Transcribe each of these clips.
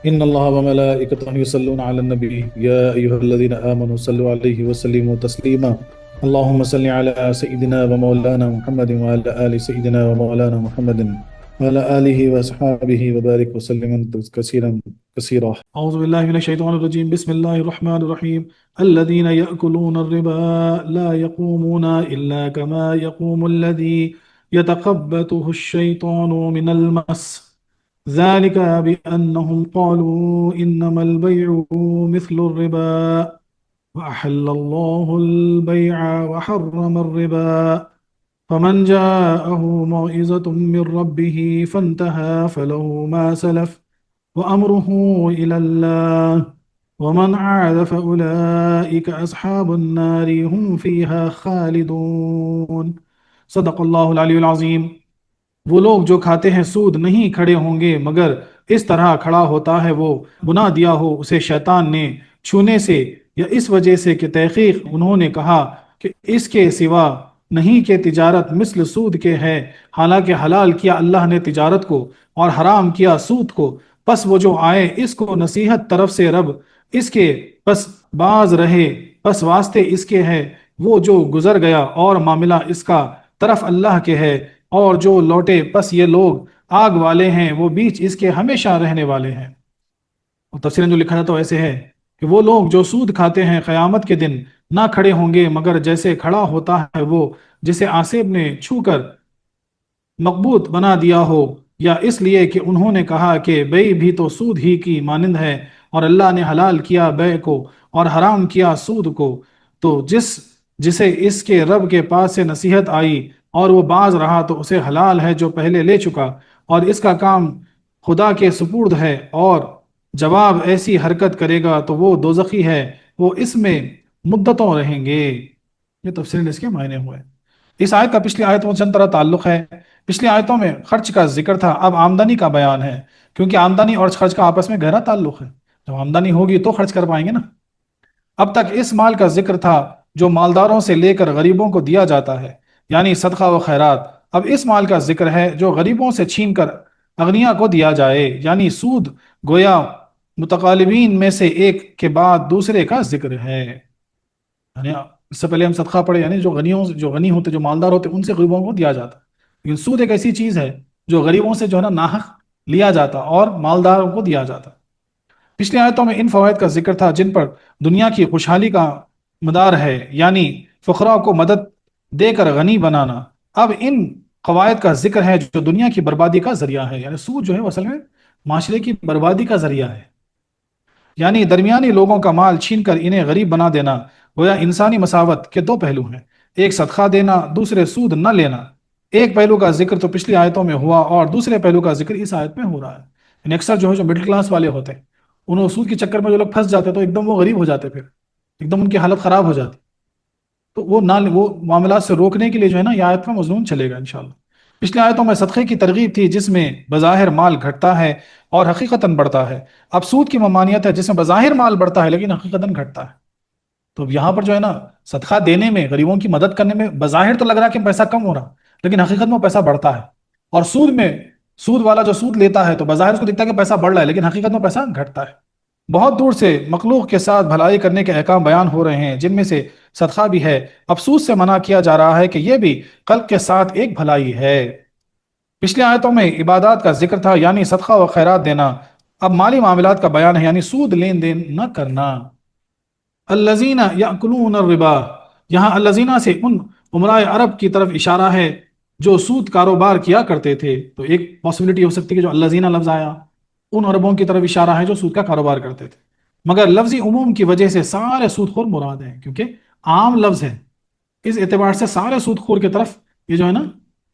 إن الله وملائكته يصلون على النبي يا أيها الذين آمنوا صلوا عليه وسلموا تسليما. اللهم صل على سيدنا ومولانا محمد وعلى آل سيدنا ومولانا محمد وعلى آله وأصحابه وبارك وسلم كثيرا كثيرا. أعوذ بالله من الشيطان الرجيم. بسم الله الرحمن الرحيم. الذين يأكلون الربا لا يقومون إلا كما يقوم الذي يتخبطه الشيطان من المس ذلك بأنهم قالوا إنما البيع مثل الربا وأحل الله البيع وحرم الربا فمن جاءه موعظة من ربه فانتهى فله ما سلف وأمره إلى الله ومن عاد فأولئك أصحاب النار هم فيها خالدون. صدق اللہ العلی العظیم. وہ لوگ جو کھاتے ہیں سود نہیں کھڑے ہوں گے مگر اس طرح کھڑا ہوتا ہے وہ بنا دیا ہو اسے شیطان نے چھونے سے یا اس وجہ سے کہ تحقیق انہوں نے کہا کہ اس کے سوا نہیں کہ تجارت مثل سود کے ہے، حالانکہ حلال کیا اللہ نے تجارت کو اور حرام کیا سود کو. پس وہ جو آئے اس کو نصیحت طرف سے رب اس کے پس باز رہے، پس واسطے اس کے ہے وہ جو گزر گیا اور معاملہ اس کا طرف اللہ کے ہے، اور جو لوٹے پس یہ لوگ آگ والے ہیں وہ بیچ اس کے ہمیشہ رہنے والے ہیں. اور تفسیر جو لکھا جاتا ہے ایسے ہے کہ وہ لوگ جو سود کھاتے ہیں قیامت کے دن نہ کھڑے ہوں گے مگر جیسے کھڑا ہوتا ہے وہ جسے آصب نے چھو کر مقبوط بنا دیا ہو، یا اس لیے کہ انہوں نے کہا کہ بیع بھی تو سود ہی کی مانند ہے اور اللہ نے حلال کیا بیع کو اور حرام کیا سود کو. تو جسے اس کے رب کے پاس سے نصیحت آئی اور وہ باز رہا تو اسے حلال ہے جو پہلے لے چکا، اور اس کا کام خدا کے سپرد ہے، اور جواب ایسی حرکت کرے گا تو وہ دوزخی ہے، وہ اس میں مدتوں رہیں گے. یہ تفسیر اس کے معنی ہوئے. اس آیت کا پچھلی آیتوں سے چند طرح تعلق ہے. پچھلی آیتوں میں خرچ کا ذکر تھا، اب آمدنی کا بیان ہے، کیونکہ آمدنی اور خرچ کا آپس میں گہرا تعلق ہے. جب آمدنی ہوگی تو خرچ کر پائیں گے نا. اب تک اس مال کا ذکر تھا جو مالداروں سے لے کر غریبوں کو دیا جاتا ہے، یعنی صدقہ و خیرات. اب اس مال کا ذکر ہے جو غریبوں سے چھین کر اغنیا کو دیا جائے، یعنی سود. گویا متقالبین میں سے ایک کے بعد دوسرے کا ذکر ہے. یعنی اس سے پہلے ہم صدقہ پڑھے، یعنی جو غنی ہوتے، جو مالدار ہوتے، ان سے غریبوں کو دیا جاتا. لیکن سود ایک ایسی چیز ہے جو غریبوں سے جو ہے نا ناحق لیا جاتا اور مالداروں کو دیا جاتا. پچھلی آیتوں میں ان فوائد کا ذکر تھا جن پر دنیا کی خوشحالی کا مدار ہے، یعنی فقراء کو مدد دے کر غنی بنانا. اب ان قواعد کا ذکر ہے جو دنیا کی بربادی کا ذریعہ ہے. یعنی سود جو ہے اصل میں معاشرے کی بربادی کا ذریعہ ہے، یعنی درمیانی لوگوں کا مال چھین کر انہیں غریب بنا دینا. گویا انسانی مساوت کے دو پہلو ہیں، ایک صدقہ دینا، دوسرے سود نہ لینا. ایک پہلو کا ذکر تو پچھلی آیتوں میں ہوا اور دوسرے پہلو کا ذکر اس آیت میں ہو رہا ہے. یعنی اکثر جو مڈل کلاس والے ہوتے ہیں، انہوں سود کے چکر میں جو لوگ پھنس جاتے تو ایک دم وہ غریب ہو جاتے، پھر ایک دم ان کی حالت خراب ہو جاتی. تو وہ معاملات سے روکنے کے لیے جو ہے نا یہ آیت کا مضمون چلے گا انشاءاللہ. پچھلے آیتوں میں صدقے کی ترغیب تھی جس میں بظاہر مال گھٹتا ہے اور حقیقتاً بڑھتا ہے. اب سود کی ممانعت ہے جس میں بظاہر مال بڑھتا ہے لیکن حقیقتاً گھٹتا ہے. تو یہاں پر جو ہے نا صدقہ دینے میں، غریبوں کی مدد کرنے میں بظاہر تو لگ رہا ہے کہ پیسہ کم ہو رہا لیکن حقیقت میں پیسہ بڑھتا ہے. اور سود والا جو سود لیتا ہے تو بظاہر اس کو دکھتا ہے کہ پیسہ بڑھ رہا ہے لیکن حقیقت میں پیسہ گھٹتا ہے. بہت دور سے مخلوق کے ساتھ بھلائی کرنے کے احکام بیان ہو رہے ہیں جن میں سے صدقہ بھی ہے. افسوس سے منع کیا جا رہا ہے کہ یہ بھی قلب کے ساتھ ایک بھلائی ہے. پچھلے آیتوں میں عبادات کا ذکر تھا، یعنی صدقہ و خیرات دینا. اب مالی معاملات کا بیان ہے، یعنی سود لین دین نہ کرنا. الذین یأکلون الربا، یہاں الذین سے ان عمرائے عرب کی طرف اشارہ ہے جو سود کاروبار کیا کرتے تھے. تو ایک پاسبلٹی ہو سکتی ہے کہ جو الذین لفظ آیا ان عربوں کی طرف اشارہ ہے جو سود کا کاروبار کرتے تھے، مگر لفظی عموم کی وجہ سے سارے سود خور مراد ہیں، کیونکہ عام لفظ ہے اس اعتبار سے سارے سود خور کی طرف یہ جو ہے نا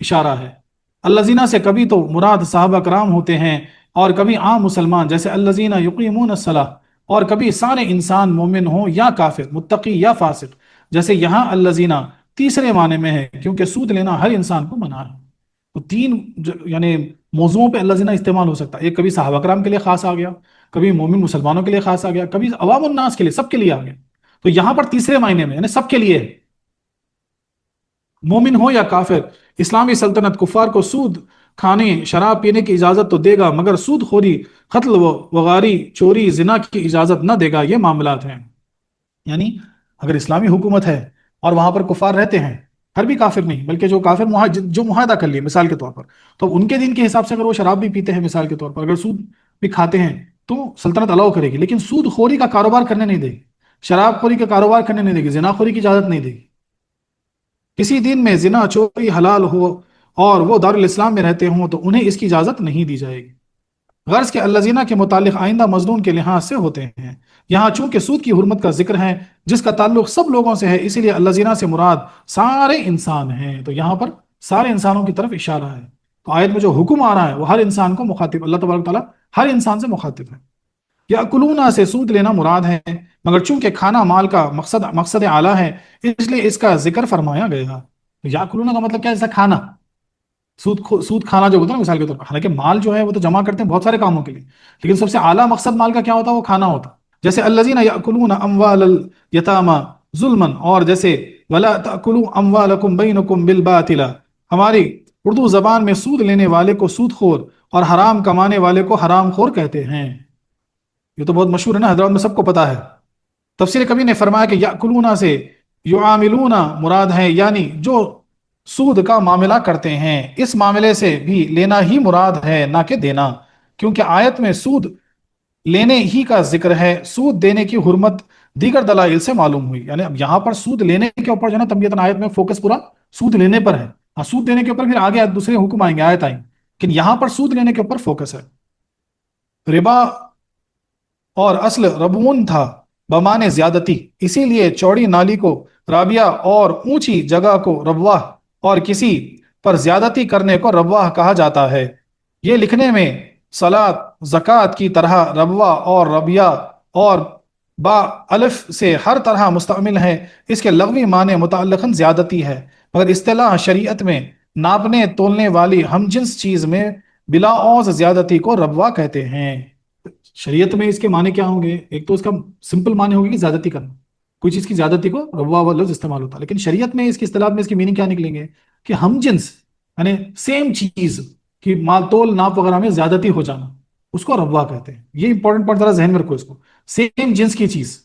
اشارہ ہے. الذین سے کبھی تو مراد صحابہ کرام ہوتے ہیں اور کبھی عام مسلمان جیسے الذین یقیمون الصلاۃ، اور کبھی سارے انسان مومن ہوں یا کافر، متقی یا فاسق. جیسے یہاں الذین تیسرے معنی میں ہے کیونکہ سود لینا ہر انسان کو منع ہے. تو تین یعنی موضوعوں پہ الذین استعمال ہو سکتا ہے. ایک کبھی صحابہ کرام کے لیے خاص آ گیا، کبھی مومن مسلمانوں کے لیے خاص آ گیا، کبھی عوام الناس کے لیے، سب کے لیے آ گیا. تو یہاں پر تیسرے معنی میں یعنی سب کے لیے ہے، مومن ہو یا کافر. اسلامی سلطنت کفار کو سود کھانے شراب پینے کی اجازت تو دے گا، مگر سود خوری، قتل وغاری، چوری، زنا کی اجازت نہ دے گا. یہ معاملات ہیں. یعنی اگر اسلامی حکومت ہے اور وہاں پر کفار رہتے ہیں، ہر بھی کافر نہیں بلکہ جو کافر جو معاہدہ کر لیے مثال کے طور پر، تو ان کے دین کے حساب سے اگر وہ شراب بھی پیتے ہیں مثال کے طور پر، اگر سود بھی کھاتے ہیں، تو سلطنت الاؤ کرے گی، لیکن سود خوری کا کاروبار کرنے نہیں دے گی، شراب خوری کا کاروبار کرنے نہیں دے گی، زنا خوری کی اجازت نہیں دے گی. کسی دین میں زنا چوری حلال ہو اور وہ دارالاسلام میں رہتے ہوں تو انہیں اس کی اجازت نہیں دی جائے گی. غرض کے الذین کے متعلق آئندہ مضمون کے لحاظ سے ہوتے ہیں. یہاں چونکہ سود کی حرمت کا ذکر ہے جس کا تعلق سب لوگوں سے ہے، اسی لیے الذین سے مراد سارے انسان ہیں. تو یہاں پر سارے انسانوں کی طرف اشارہ ہے. تو آیت میں جو حکم آ رہا ہے وہ ہر انسان کو مخاطب، اللہ تبارک تعالیٰ ہر انسان سے مخاطب ہے. یاکلون سے سود لینا مراد ہے، مگر چونکہ کھانا مال کا مقصد اعلیٰ ہے اس لیے اس کا ذکر فرمایا گیا. یاکلون کا مطلب کیا ہے؟ جیسا کھانا، سود کھانا جو ہوتا ہے نا مثال کے طور پر، حالانکہ مال جو ہے وہ تو جمع کرتے ہیں بہت سارے کاموں کے لیے، لیکن سب سے اعلیٰ مقصد مال کا کیا ہوتا ہے؟ وہ کھانا ہوتا. جیسے الذین یاکلون اموال الیتامی ظلما، اور جیسے ولا تاکلوا اموالکم بینکم بالباطل، ہماری اردو زبان میں سود لینے والے کو سود خور اور حرام کمانے والے کو حرام خور کہتے ہیں. یہ تو بہت مشہور ہے نا، حضرات میں سب کو پتا ہے. تفسیر کبیر نے فرمایا کہ یاکلون سے یعاملون مراد ہے، یعنی جو سود کا معاملہ کرتے ہیں، اس معاملے سے بھی لینا ہی مراد ہے نہ کہ دینا، کیونکہ آیت میں سود لینے ہی کا ذکر ہے. سود دینے کی حرمت دیگر دلائل سے معلوم ہوئی. یعنی اب یہاں پر سود لینے کے اوپر جو ہے نا طبیعتاً آیت میں فوکس پورا سود لینے پر ہے. ہاں سود دینے کے اوپر پھر آگے دوسرے حکم آئیں گے، آیت آئیں گے، لیکن یہاں پر سود لینے کے اوپر فوکس ہے. ربا اور اصل ربون تھا بمانے زیادتی، اسی لیے چوڑی نالی کو رابیہ اور اونچی جگہ کو ربواہ اور کسی پر زیادتی کرنے کو ربواہ کہا جاتا ہے. یہ لکھنے میں صلاۃ زکوٰۃ کی طرح ربوہ اور ربیہ اور با الف سے ہر طرح مستعمل ہے. اس کے لغوی معنی متعلقاً زیادتی ہے، مگر اصطلاح شریعت میں ناپنے تولنے والی ہم جنس چیز میں بلا اوز زیادتی کو ربوہ کہتے ہیں. شریعت میں اس کے معنی کیا ہوں گے؟ ایک تو اس کا سمپل معنی ہوگی کہ زیادتی کرنا، کوئی چیز کی زیادتی کو ربوہ و لفظ استعمال ہوتا ہے، لیکن شریعت میں اس کی اصطلاح میں اس کی میننگ کیا نکلیں گے کہ ہم جنس، یعنی سیم چیز کی مال تول ناپ وغیرہ میں زیادتی ہو جانا، اس کو ربوہ کہتے ہیں. یہ امپورٹنٹ پوائنٹ ذرا ذہن میں رکھو اس کو، سیم جنس کی چیز.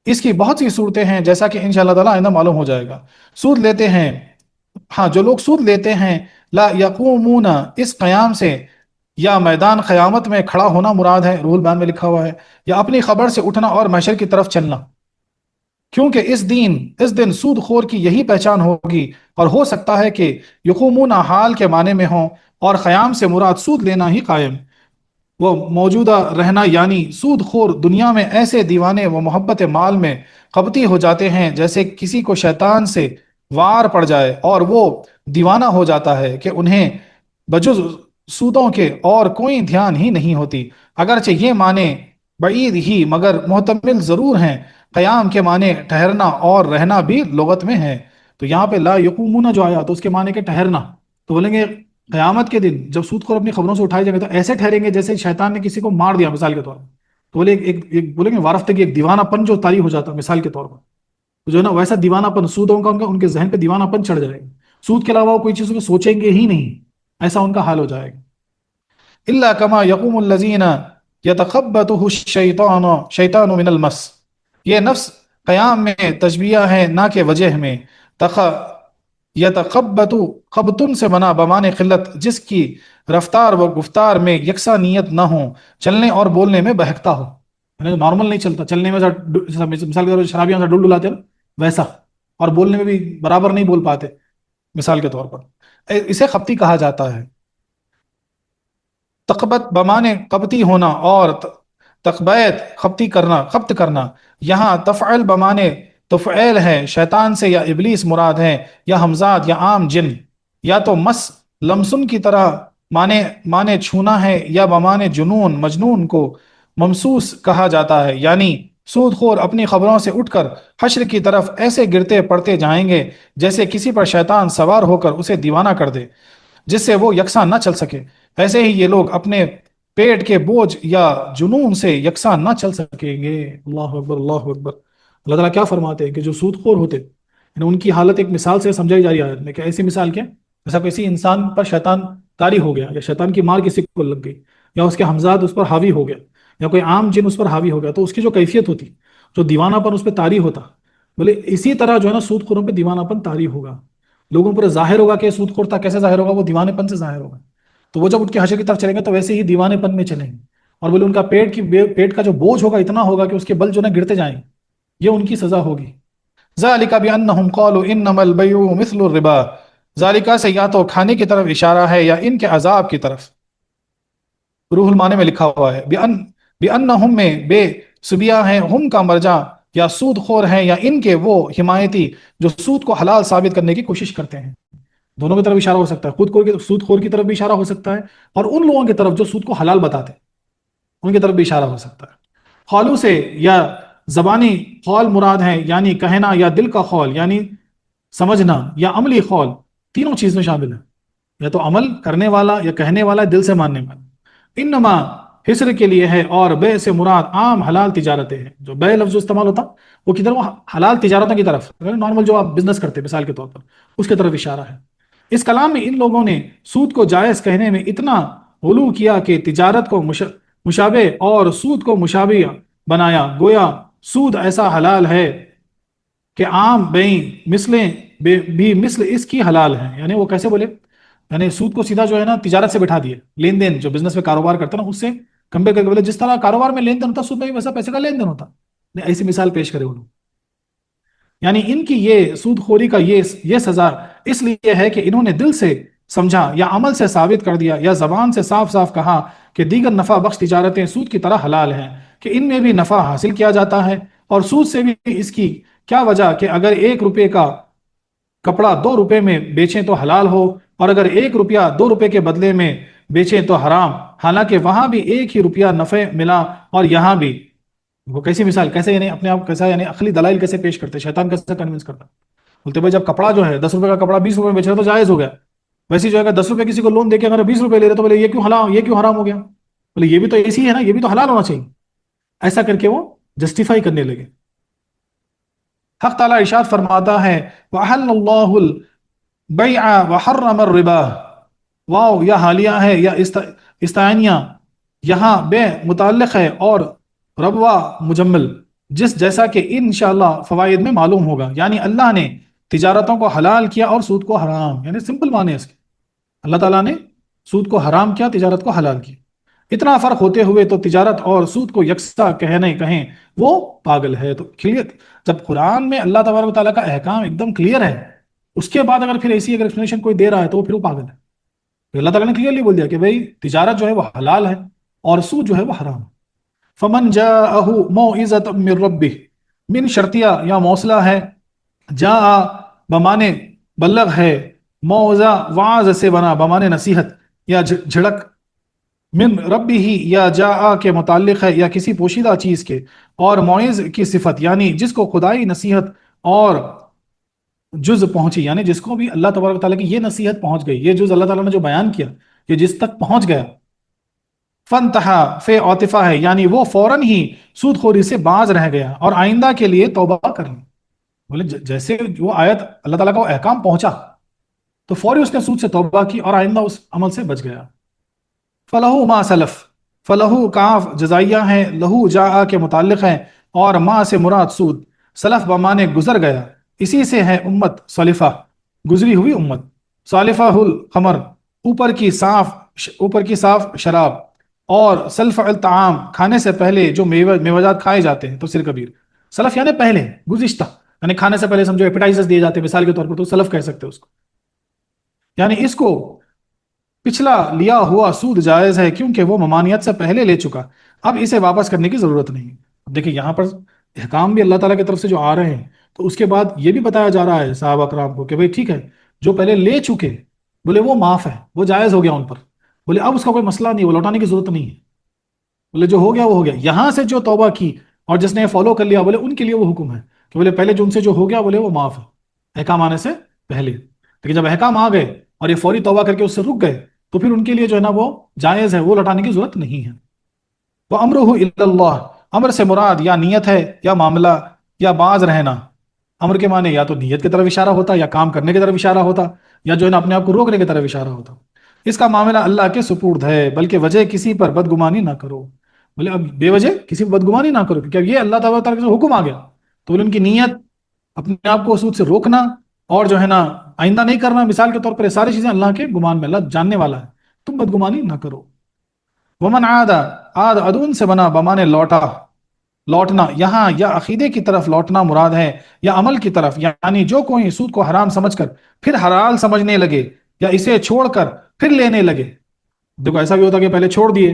اس کی بہت سی صورتیں ہیں جیسا کہ انشاءاللہ تعالیٰ آئندہ معلوم ہو جائے گا. سود لیتے ہیں، ہاں جو لوگ سود لیتے ہیں، لا یقومون، اس قیام سے یا میدان قیامت میں کھڑا ہونا مراد ہے، رول بیان میں لکھا ہوا ہے، یا اپنی خبر سے اٹھنا اور محشر کی طرف چلنا، کیونکہ اس دن سود خور کی یہی پہچان ہوگی. اور ہو سکتا ہے کہ یقومون حال کے معنی میں ہوں اور قیام سے مراد سود لینا ہی قائم، وہ موجودہ رہنا. یعنی سود خور دنیا میں ایسے دیوانے و محبت مال میں قبطی ہو جاتے ہیں جیسے کسی کو شیطان سے وار پڑ جائے اور وہ دیوانہ ہو جاتا ہے کہ انہیں بجز سودوں کے اور کوئی دھیان ہی نہیں ہوتی. اگرچہ یہ معنی بعید ہی مگر محتمل ضرور ہیں. قیام کے معنی ٹھہرنا اور رہنا بھی لغت میں ہے. تو یہاں پہ لا یقومون جو آیا تو اس کے معنی کہ ٹھہرنا، تو بولیں گے قیامت کے دن جب سود خور اپنی خبروں سے اٹھائے جائیں گے تو ایسے ٹھہریں گے جیسے شیطان نے کسی کو مار دیا مثال کے طور پر. تو بولے بولیں گے وارفتگی، ایک دیوانہ پن جو طاری ہو جاتا ہے مثال کے طور پر، تو جو ہے نا ویسا دیوانہ پن سودوں کا ان کے ذہن پہ دیوانہ پن چڑھ جائے گا. سود کے علاوہ وہ کوئی چیز کو سوچیں گے ہی نہیں، ایسا ان کا حال ہو جائے گا. الا کما یقوم الذین یتخبطہ شیطان من المس، یہ نفس قیام میں تشبیہ ہے نہ کہ وجہ میں. یتخبط خبطن سے بنا بمانے قلت، جس کی رفتار و گفتار میں یکساں نیت نہ ہو، چلنے اور بولنے میں بہکتا ہو. یعنی نارمل نہیں چلتا، چلنے میں مثال کے طور پر شرابیاں سے ڈول ڈلاتے ہیں ویسا، اور بولنے میں بھی برابر نہیں بول پاتے مثال کے طور پر، اسے خبطی کہا جاتا ہے. تقبت بمانے قبطی ہونا اور تقبیت خبط کرنا. یہاں تفعل بمانے تفعیل ہے، شیطان سے یا ابلیس مراد ہے، یا حمزات یا عام جن. یا تو مس لمسن کی طرح مانے چھونا ہے، یا بمانے جنون مجنون کو ممسوس کہا جاتا ہے. یعنی سود خور اپنی خبروں سے اٹھ کر حشر کی طرف ایسے گرتے پڑتے جائیں گے جیسے کسی پر شیطان سوار ہو کر اسے دیوانہ کر دے جس سے وہ یکساں نہ چل سکے. ایسے ہی یہ لوگ اپنے پیٹ کے بوجھ یا جنون سے یکساں نہ چل سکیں گے. اللہ اکبر، اللہ اکبر. اللہ تعالیٰ کیا فرماتے ہیں کہ جو سود خور ہوتے، یعنی ان کی حالت ایک مثال سے سمجھائی جا رہی ہے آیت میں کہ ایسی مثال کیا جیسا کسی انسان پر شیطان طاری ہو گیا، یا شیطان کی مار کسی کو لگ گئی، یا اس کے ہمزاد اس پر حاوی ہو گیا، یا کوئی عام جن اس پر حاوی ہو گیا، تو اس کی جو کیفیت ہوتی، جو دیوانہ پن اس پہ طاری ہوتا، بولے اسی طرح جو ہے نا سود خوروں پہ دیوانہ پن طاری ہوگا. لوگوں پر ظاہر ہوگا کہ سود خور تھا، کیسے ظاہر ہوگا؟ وہ دیوانے پن سے ظاہر ہوگا. تو وہ جب اٹھ کے حشر کی طرف چلیں گے تو ویسے ہی دیوانے پن میں چلیں گے، اور بولے ان کا پیٹ کا جو بوجھ ہوگا اتنا ہوگا کہ اس کے بل جو ہے گرتے جائیں. یہ ان کی سزا ہوگی. ذالک بانہم قالوا انما البیع مثل الربا، ذالکہ سے یا تو کھانے کی طرف اشارہ ہے یا ان کے عذاب کی طرف. روح المانی میں لکھا ہوا ہے بانہم میں بے سبیہ ہیں، ہم کا مرجع، یا سود خور ہیں، یا ان کے وہ حمایتی جو سود کو حلال ثابت کرنے کی کوشش کرتے ہیں. دونوں کی طرف اشارہ ہو سکتا ہے، سود خور کی طرف بھی اشارہ ہو سکتا ہے، اور ان لوگوں کی طرف جو سود کو حلال بتاتے ہیں ان کی طرف بھی اشارہ ہو سکتا ہے. خالو سے یا زبانی خول مراد ہے، یعنی کہنا، یا دل کا خول یعنی سمجھنا، یا عملی خول، تینوں چیز میں شامل ہے. یا تو عمل کرنے والا یا کہنے والا، دل سے ماننے والا. انما حسر کے لیے ہے، اور بے سے مراد عام حلال تجارتیں ہیں. جو بے لفظ استعمال ہوتا وہ کدھر؟ وہ حلال تجارتوں کی طرف، نارمل جو آپ بزنس کرتے مثال کے طور پر، اس کی طرف اشارہ ہے. اس کلام میں ان لوگوں نے سود کو جائز کہنے میں اتنا غلو کیا کہ تجارت کو مشابہ اور سود کو مشابہ بنایا. گویا سود ایسا حلال ہے کہ عام بین مثلیں بھی مثل اس کی حلال ہیں. یعنی وہ کیسے بولے؟ یعنی سود کو سیدھا جو ہے نا تجارت سے بٹھا دیے، لین دین جو بزنس میں کاروبار کرتا نا اس سے کمپیئر کر کے بولے جس طرح کاروبار میں لین دین ہوتا سود میں بھی ویسا پیسے کا لین دین ہوتا. ایسی مثال پیش کرے انہوں. یعنی ان کی یہ سود خوری کا یہ سزا اس لیے ہے کہ انہوں نے دل سے سمجھا یا عمل سے ثابت کر دیا یا زبان سے صاف صاف کہا کہ دیگر نفع بخش تجارتیں سود کی طرح حلال ہیں، کہ ان میں بھی نفع حاصل کیا جاتا ہے، اور سود سے بھی. اس کی کیا وجہ کہ اگر 1 روپے کا کپڑا 2 روپے میں بیچیں تو حلال ہو، اور اگر 1 روپیہ 2 روپے کے بدلے میں بیچیں تو حرام، حالانکہ وہاں بھی 1 ہی روپیہ نفع ملا اور یہاں بھی. وہ کیسی مثال، کیسے یعنی اپنے آپ کیسا، یعنی عقلی دلائل کیسے پیش کرتے، شیطان کیسے کنونس کرتا. بولتے بھائی جب کپڑا جو ہے 10 روپے کا کپڑا 20 روپے میں بیچ رہا تو جائز ہو گیا. ویسے جو ہے 10 روپے کسی کو لون دے کے اگر 20 روپے لے رہے تو بولے یہ کیوں حرام ہو گیا؟ بولے یہ بھی تو ایسی ہے نا، یہ بھی تو حلال ہونا چاہیے. ایسا کر کے وہ جسٹیفائی کرنے لگے. حق تعالیٰ ارشاد فرماتا ہے وَأَحَلَّ اللَّهُ الْبَيْعَ وَحَرَّمَ الرِّبَا. واو یا حالیہ ہے یا استعانیہ، یہاں بے متعلق ہے اور ربوا مجمل، جیسا کہ انشاءاللہ فوائد میں معلوم ہوگا. یعنی اللہ نے تجارتوں کو حلال کیا اور سود کو حرام، یعنی سمپل معنی ہے اس کے. اللہ تعالیٰ نے سود کو حرام کیا، تجارت کو حلال کیا. اتنا فرق ہوتے ہوئے تو تجارت اور سود کو یکساں کہیں وہ پاگل ہے. تو کلیئر، جب قرآن میں اللہ تبارک و تعالیٰ کا احکام ایک دم کلیئر ہے، اس کے بعد اگر پھر ایسی اگر ایکسپلینیشن کوئی دے رہا ہے تو وہ پھر وہ پاگل ہے. اللہ تعالیٰ نے کلیئرلی بول دیا کہ بھائی تجارت جو ہے وہ حلال ہے اور سود جو ہے وہ حرام ہے. فمن جاءہ موعظۃ من ربہ، من شرطیہ یا موصلہ ہے، جاء بمانے بلغ ہے، موعظہ وعظ سے بنا بمانے نصیحت یا جھڑک، من ربہ یا جاء کے متعلق ہے یا کسی پوشیدہ چیز کے، اور موعظ کی صفت یعنی جس کو خدائی نصیحت اور جز پہنچی، یعنی جس کو بھی اللہ تبارک و تعالیٰ کی یہ نصیحت پہنچ گئی، یہ جز اللہ تعالیٰ نے جو بیان کیا یہ جس تک پہنچ گیا. فنتہا فے عاطفہ ہے، یعنی وہ فوراً ہی سود خوری سے باز رہ گیا اور آئندہ کے لیے توبہ کر لی. بولے جیسے وہ آیت اللہ تعالیٰ کا وہ احکام پہنچا تو فوری اس نے سود سے توبہ کی اور آئندہ اس عمل سے بچ گیا. فلہو ما سلف، فلہو کاف جزائیہ ہیں، لہو جاء کے متعلق ہیں، اور ما سے مراد سود. سلف بمانے گزر گیا، اسی سے ہے امت سلفہ، گزری ہوئی امت. سالفہ الخمر، اوپر کی صاف شراب، اور سلف الطعام، کھانے سے پہلے جو میوجات کھائے جاتے ہیں. تو سر کبیر سلف یعنی پہلے گزشتہ، یعنی کھانے سے پہلے سمجھو ایپیٹائزرز دیے جاتے ہیں مثال کے طور پر، تو سلف کہہ سکتے ہیں اس کو. یعنی اس کو پچھلا لیا ہوا سود جائز ہے کیونکہ وہ ممانعت سے پہلے لے چکا، اب اسے واپس کرنے کی ضرورت نہیں. دیکھیں یہاں پر احکام بھی اللہ تعالیٰ کی طرف سے جو آ رہے ہیں تو اس کے بعد یہ بھی بتایا جا رہا ہے صحابہ کرام کو کہ بھئی ٹھیک ہے جو پہلے لے چکے بولے وہ معاف ہے، وہ جائز ہو گیا ان پر، بولے اب اس کا کوئی مسئلہ نہیں، وہ لوٹانے کی ضرورت نہیں ہے. بولے جو ہو گیا وہ ہو گیا. یہاں سے جو توبہ کی اور جس نے فالو کر لیا بولے ان کے لیے وہ حکم ہے کہ بولے پہلے جو ان سے جو ہو گیا بولے وہ معاف ہے احکام آنے سے پہلے. لیکن جب احکام آ گئے اور یہ فوری توبہ کر کے اس سے رک گئے تو پھر ان کے لیے جو ہے نا وہ جائز ہے، وہ لوٹانے کی ضرورت نہیں ہے. وہ امرہ الی اللہ، امر سے مراد یا نیت ہے یا معاملہ یا باز رہنا. امر کے معنی یا تو نیت کی طرف اشارہ ہوتا یا کام کرنے کی طرف اشارہ ہوتا، یا جو ہے نا اپنے آپ کو روکنے کی طرف اشارہ ہوتا. اس کا معاملہ اللہ کے سپرد ہے، بلکہ وجہ کسی پر بدگمانی نہ کرو. بولے اب بے وجہ کسی پر بدگمانی نہ کرو، کیونکہ اب یہ اللہ تعالیٰ تعالیٰ کا جو حکم آ گیا، تو بولے ان کی نیت اپنے آپ کو سود سے روکنا اور جو ہے نا آئندہ نہیں کرنا، مثال کے طور پر یہ ساری چیزیں اللہ کے گمان میں، اللہ جاننے والا ہے، تم بدگمانی نہ کرو. ومن عاد، عاد ادون سے بنا بمانے لوٹا، لوٹنا، یہاں یا عقیدے کی طرف لوٹنا مراد ہے یا عمل کی طرف، یعنی جو کوئی سود کو حرام سمجھ کر پھر حلال سمجھنے لگے یا اسے چھوڑ کر پھر لینے لگے. دیکھو ایسا بھی ہوتا کہ پہلے چھوڑ دیے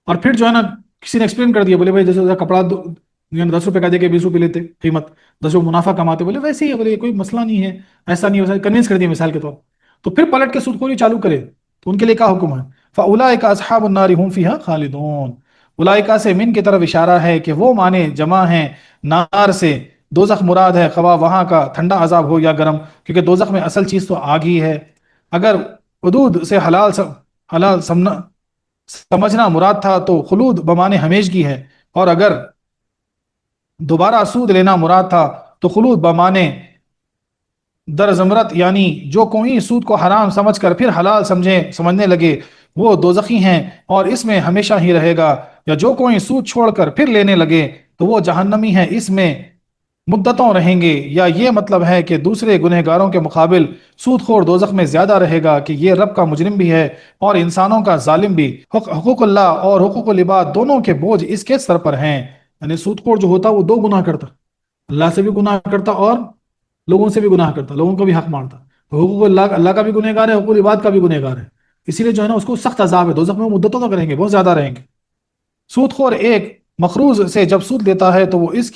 اور پھر جو ہے نا کسی نے ایکسپلین کر دیا، بولے بھائی جیسے کپڑا 10 روپے کا دے کے 20 روپے لیتے قیمت، 10 روپے منافع کماتے، بولے ویسے ہی ہے، بولے کوئی مسئلہ نہیں ہے، ایسا نہیں ہو، کنوینس کر دیا مثال کے طور. تو پھر پلٹ کے سود خوری چالو کرے تو ان کے لیے کیا حکم ہے؟ فَأُولَٰئِكَ أَصْحَابُ النَّارِ هُمْ فِيهَا خَالِدُونَ. اولئکا سے من کی طرف اشارہ ہے کہ وہ معنی جمع ہیں نار سے. دوزخ مراد ہے، خواہ وہاں کا ٹھنڈا عذاب ہو یا گرم، کیونکہ دوزخ میں اصل چیز تو آگ ہی ہے. اگر حدود سے حلال سمجھنا مراد تھا تو خلود بمانے ہمیشگی ہے، اور اگر دوبارہ سود لینا مراد تھا تو خلود بمانے در زمرت، یعنی جو کوئی سود کو حرام سمجھ کر پھر حلال سمجھنے لگے وہ دوزخی ہیں اور اس میں ہمیشہ ہی رہے گا، یا جو کوئی سود چھوڑ کر پھر لینے لگے تو وہ جہنمی ہیں، اس میں مدتوں رہیں گے. یا یہ مطلب ہے کہ دوسرے گنہگاروں کے مقابل سود خور دوزخ میں زیادہ رہے گا کہ یہ رب کا مجرم بھی ہے اور انسانوں کا ظالم بھی. حقوق اللہ اور حقوق العباد دونوں کے بوجھ اس کے سر پر ہیں. یعنی سود خور جو ہوتا وہ دو گناہ کرتا، اللہ سے بھی گناہ کرتا اور لوگوں سے بھی گناہ کرتا، لوگوں کو بھی حق مارتا. تو حقوق اللہ، اللہ کا بھی گنہگار ہے، حقوق العباد کا بھی گنہگار ہے، اسی لیے جو ہے نا اس کو سخت عذاب ہے، دوزخ میں وہ مدتوں تک رہیں گے، بہت زیادہ رہیں گے. سود خور ایک مخروز سے جب سود لیتا ہے تو وہ اس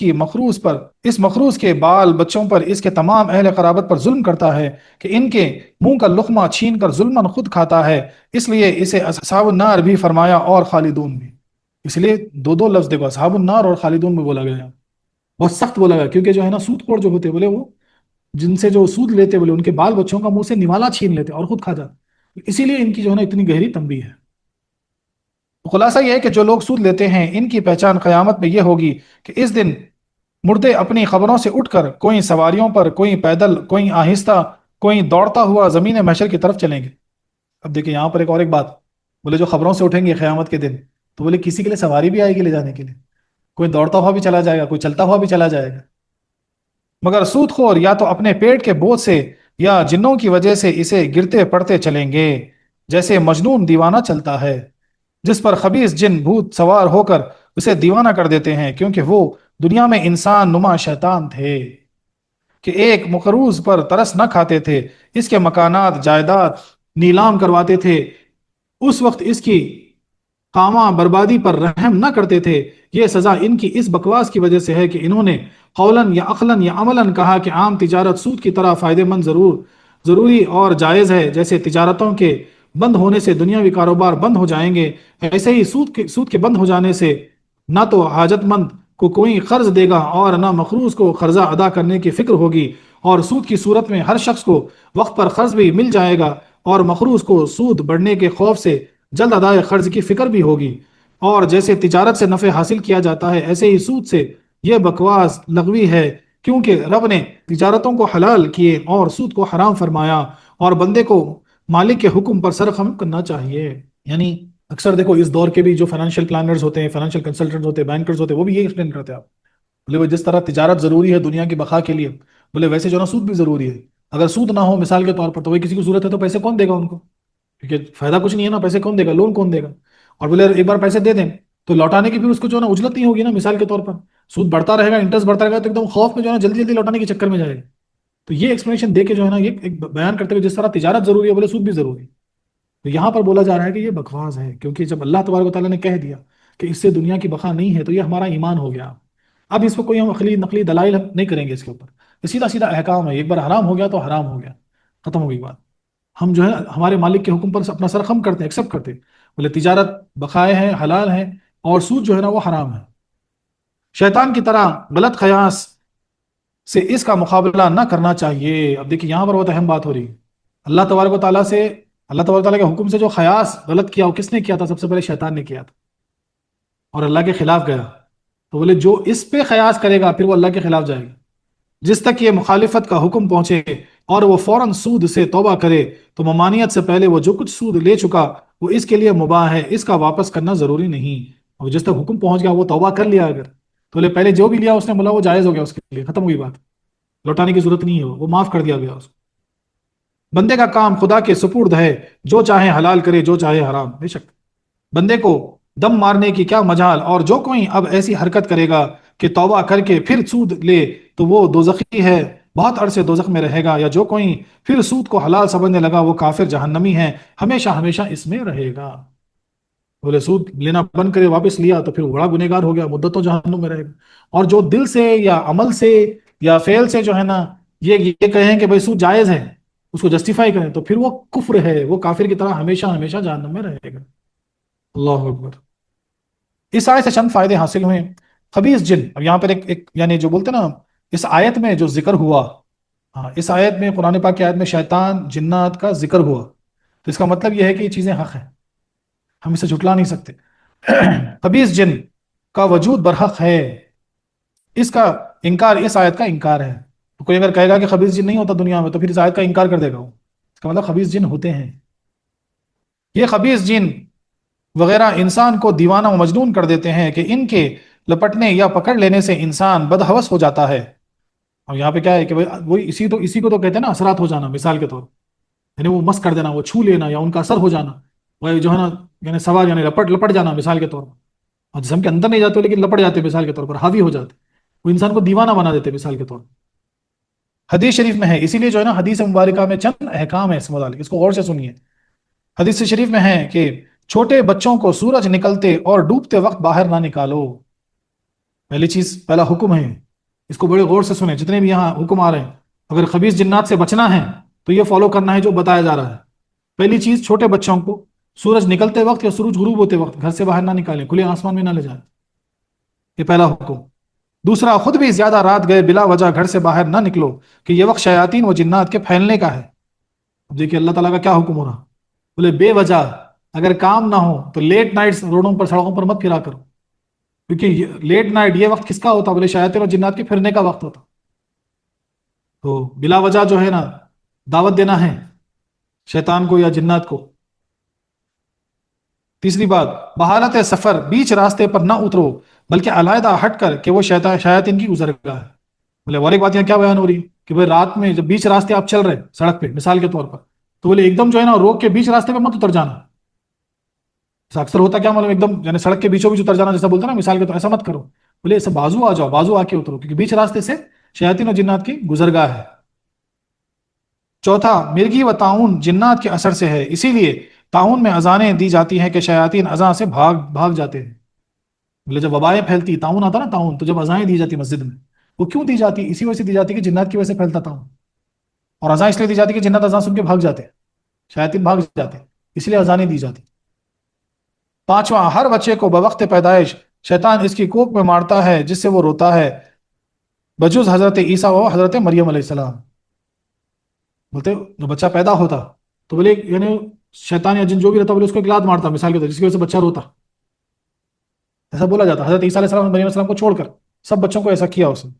مخروز کے بال بچوں پر، اس کے تمام اہل قرابت پر ظلم کرتا ہے کہ ان کے منہ کا لقمہ چھین کر ظلماً خود کھاتا ہے. اس لیے اسے اصحاب النار بھی فرمایا اور خالدون بھی. اس لیے دو دو لفظ دیکھو، اصحاب النار اور خالدون بھی بولا گیا، بہت سخت بولا گیا، کیونکہ جو ہے نا سود خور جو ہوتے بولے وہ جن سے جو سود لیتے بولے ان کے بال بچوں کا منہ سے نوالا چھین لیتے اور خود کھا جاتے، اسی لیے ان کی جو ہے نا اتنی گہری تنبیہ ہے. خلاصہ یہ ہے کہ جو لوگ سود لیتے ہیں ان کی پہچان قیامت میں یہ ہوگی کہ اس دن مردے اپنی قبروں سے اٹھ کر کوئی سواریوں پر، کوئی پیدل، کوئی آہستہ، کوئی دوڑتا ہوا زمین محشر کی طرف چلیں گے. اب دیکھیں یہاں پر ایک بات، بولے جو خبروں سے اٹھیں گے قیامت کے دن تو بولے کسی کے لیے سواری بھی آئے گی لے جانے کے لیے، کوئی دوڑتا ہوا بھی چلا جائے گا، کوئی چلتا ہوا بھی چلا جائے گا. مگر سود خور یا تو اپنے پیٹ کے بوجھ سے یا جنوں کی وجہ سے اسے گرتے پڑتے چلیں گے، جیسے مجنون دیوانہ چلتا ہے جس پر خبیث جن بھوت سوار ہو کر اسے دیوانہ کر دیتے ہیں، کیونکہ وہ دنیا میں انسان نما شیطان تھے کہ ایک مقروض پر ترس نہ کھاتے تھے، اس کے مکانات جائیداد نیلام کرواتے تھے، اس وقت اس کی قامہ بربادی پر رحم نہ کرتے تھے. یہ سزا ان کی اس بکواس کی وجہ سے ہے کہ انہوں نے قولاً یا عقلاً یا عملاً کہا کہ عام تجارت سود کی طرح فائدہ مند ضروری اور جائز ہے. جیسے تجارتوں کے بند ہونے سے دنیاوی کاروبار بند ہو جائیں گے، ایسے ہی سود کے بند ہو جانے سے نہ تو حاجت مند کو کوئی قرض دے گا اور نہ مقروض کو قرضہ ادا کرنے کی فکر ہوگی، اور سود کی صورت میں ہر شخص کو وقت پر قرض بھی مل جائے گا اور مقروض کو سود بڑھنے کے خوف سے جلد ادائے قرض کی فکر بھی ہوگی. اور جیسے تجارت سے نفع حاصل کیا جاتا ہے ایسے ہی سود سے یہ بکواس لغوی ہے، کیونکہ رب نے تجارتوں کو حلال کیے اور سود کو حرام فرمایا، اور بندے کو مالک کے حکم پر سرخم کرنا چاہیے. یعنی اکثر دیکھو اس دور کے بھی جو فائنینشیل پلانرز ہوتے ہیں، فائنینشیل کنسلٹنٹ ہوتے ہیں، بینکرز ہوتے ہیں، وہ بھی یہ ایکسپلین کرتے ہیں. آپ بولے وہ جس طرح تجارت ضروری ہے دنیا کی بقا کے لیے، بولے ویسے جو نا سود بھی ضروری ہے. اگر سود نہ ہو مثال کے طور پر تو وہی کسی کو ضرورت ہے تو پیسے کون دے گا ان کو، کیونکہ فائدہ کچھ نہیں ہے نا، پیسے کون دے گا، لون کون دے گا. اور بولے ایک بار پیسے دے دیں تو لوٹانے کی پھر اس کو جو ہے نا اجلت نہیں ہوگی نا. مثال کے طور پر سود بڑھتا رہے گا، انٹرسٹ بڑھتا رہے گا تو ایک دم خوف میں جو ہے نا جلدی جلدی لوٹانے کے چکر میں جائے گا. تو یہ ایکسپلینیشن دے کے جو ہے نا یہ ایک بیان کرتے ہوئے جس طرح تجارت ضروری ہے بولے سود بھی ضروری ہے. تو یہاں پر بولا جا رہا ہے کہ یہ بکواس ہے، کیونکہ جب اللہ تبارک و تعالیٰ نے کہہ دیا کہ اس سے دنیا کی بقا نہیں ہے تو یہ ہمارا ایمان ہو گیا. اب اس کو کوئی ہم عقلی نقلی دلائل نہیں کریں گے اس کے اوپر، یہ سیدھا سیدھا احکام ہے. ایک بار حرام ہو گیا تو حرام ہو گیا، ختم ہو گئی بات. ہم جو ہے ہمارے مالک کے حکم پر اپنا سر خم کرتے ہیں، ایکسپٹ کرتے ہیں، بولے تجارت بقائے ہیں، حلال ہے، اور سود جو ہے نا وہ حرام ہے. شیطان کی طرح غلط قیاس سے اس کا مقابلہ نہ کرنا چاہیے. اب دیکھیے یہاں پر بہت اہم بات ہو رہی ہے. اللہ تبارک و تعالیٰ سے، اللہ تبارک و تعالیٰ کے حکم سے جو قیاس غلط کیا وہ کس نے کیا تھا؟ سب سے پہلے شیطان نے کیا تھا اور اللہ کے خلاف گیا. تو بولے جو اس پہ قیاس کرے گا پھر وہ اللہ کے خلاف جائے گا. جس تک یہ مخالفت کا حکم پہنچے اور وہ فوراً سود سے توبہ کرے تو ممانعت سے پہلے وہ جو کچھ سود لے چکا وہ اس کے لیے مباح ہے، اس کا واپس کرنا ضروری نہیں۔ اور جس تک حکم پہنچ گیا وہ توبہ کر لیا، اگر تو پہلے جو بھی لیا اس نے بولا وہ جائز ہو گیا، اس کے لیے ختم ہوئی بات، لوٹانے کی ضرورت نہیں ہے، وہ معاف کر دیا گیا اس کو۔ بندے کا کام خدا کے سپرد ہے، جو چاہے حلال کرے جو چاہے حرام۔ بے شک بندے کو دم مارنے کی کیا مجال، اور جو کوئی اب ایسی حرکت کرے گا کہ توبہ کر کے پھر سود لے تو وہ دوزخی ہے، بہت عرصے دوزخ میں رہے گا، یا جو کوئی پھر سود کو حلال سمجھنے لگا وہ کافر جہنمی ہے، ہمیشہ ہمیشہ اس میں رہے گا۔ بولے سود لینا بند کرے واپس لیا تو پھر وہ بڑا گنہگار ہو گیا، مدتوں جہنم میں رہے گا۔ اور جو دل سے یا عمل سے یا فعل سے جو ہے نا یہ کہیں کہ بھئی سود جائز ہے، اس کو جسٹیفائی کریں، تو پھر وہ کفر ہے، وہ کافر کی طرح ہمیشہ ہمیشہ جہنم میں رہے گا۔ اللہ اکبر۔ اس آیت سے چند فائدے حاصل ہوئے۔ خبیث جن، اب یہاں پر ایک یعنی جو بولتے نا اس آیت میں جو ذکر ہوا، ہاں اس آیت میں قرآن پاک کی آیت میں شیطان جنات کا ذکر ہوا، تو اس کا مطلب یہ ہے کہ یہ چیزیں حق ہیں، ہم اسے جھٹلا نہیں سکتے۔ خبیث جن کا وجود برحق ہے، اس کا انکار اس آیت کا انکار ہے۔ تو کوئی اگر کہے گا کہ خبیث جن نہیں ہوتا دنیا میں تو پھر اس آیت کا انکار کر دے گا وہ، اس کا مطلب خبیث جن ہوتے ہیں۔ یہ خبیث جن وغیرہ انسان کو دیوانہ و مجنون کر دیتے ہیں کہ ان کے لپٹنے یا پکڑ لینے سے انسان بدحوث ہو جاتا ہے۔ اور یہاں پہ کیا ہے کہ وہ اسی کو تو کہتے ہیں نا اثرات ہو جانا، مثال کے طور یعنی وہ مس کر دینا، وہ چھو لینا یا ان کا اثر ہو جانا، وہ جو ہے نا یعنی سوال یعنی لپٹ جانا مثال کے طور پر، اور جسم کے اندر نہیں جاتے لیکن لپٹ جاتے مثال کے طور پر، حاوی ہو جاتے، وہ انسان کو دیوانہ بنا دیتے مثال کے طور پر۔ حدیث شریف میں ہے، اسی لیے جو ہے نا حدیث مبارکہ میں چند احکام ہے اس متعلق، اس کو غور سے سنیے۔ حدیث شریف میں ہے کہ چھوٹے بچوں کو سورج نکلتے اور ڈوبتے وقت باہر نہ نکالو۔ پہلی چیز، پہلا حکم ہے، اس کو بڑے غور سے سنیں، جتنے بھی یہاں حکم آ رہے ہیں اگر خبیث جنات سے بچنا ہے تو یہ فالو کرنا ہے جو بتایا جا رہا ہے۔ پہلی چیز، چھوٹے بچوں کو سورج نکلتے وقت یا سورج غروب ہوتے وقت گھر سے باہر نہ نکالیں، کھلے آسمان میں نہ لے جائیں، یہ پہلا حکم۔ دوسرا، خود بھی زیادہ رات گئے بلا وجہ گھر سے باہر نہ نکلو کہ یہ وقت شیاطین و جنات کے پھیلنے کا ہے۔ اب دیکھیے اللہ تعالیٰ کا کیا حکم ہو رہا، بولے بے وجہ اگر کام نہ ہو تو لیٹ نائٹ روڈوں پر سڑکوں پر مت پھرا کرو، کیونکہ لیٹ نائٹ یہ وقت کس کا ہوتا، بولے شیاطین اور جنات کے پھرنے کا وقت ہوتا، تو بلا وجہ جو ہے نا دعوت دینا ہے شیطان کو یا جنات کو۔ تیسری بات، بحالت سفر بیچ راستے پر نہ اترو بلکہ علیحدہ ہٹ کر کہ وہ شیاطین کی گزرگاہ ہے۔ بولے اور ایک بات یہاں کیا بیان ہو رہی کہ بھائی رات میں جب بیچ راستے آپ چل رہے سڑک پہ مثال کے طور پر، تو بولے ایک دم جو ہے نا روک کے بیچ راستے پہ مت اتر جانا۔ اکثر ہوتا کیا معلوم، ایک دم یعنی سڑک کے بیچوں بیچ اتر جانا جیسا بولتا نا مثال کے طور، ایسا مت کرو، بولے ایسا بازو آ جاؤ، بازو آ کے اترو، کیونکہ بیچ راستے سے شیاطین اور جنات کی گزرگاہ ہے۔ چوتھا، مرگی و طاعون جنات کے اثر سے ہے، اسی لیے طاعون میں اذانیں دی جاتی ہیں کہ شیاطین اذان سے بھاگ جاتے ہیں۔ بولے جب وبائیں پھیلتی، طاعون آتا نا طاعون، تو جب اذانیں دی جاتی مسجد میں، وہ کیوں دی جاتی، اسی وجہ سے دی جاتی کہ جنات کی وجہ سے پھیلتا طاعون، اور اذان اس لیے دی جاتی کہ جنات اذان سن کے بھاگ جاتے ہیں، شیاطین بھاگ جاتے ہیں، اس لیے اذانیں دی جاتی۔ پانچواں، ہر بچے کو بوقت پیدائش شیطان اس کی کوکھ میں مارتا ہے جس سے وہ روتا ہے، بجز حضرت عیسیٰ و حضرت مریم علیہ السلام۔ بولتے جو بچہ پیدا ہوتا تو بولے یعنی شیطان یا جن جو بھی رہتا بولے اس کو ایک لات مارتا مثال کے طور، جس کی وجہ سے بچہ روتا، ایسا بولا جاتا۔ حضرت عیسیٰ علیہ السلام مریم علیہ السلام کو چھوڑ کر سب بچوں کو ایسا کیا اس نے۔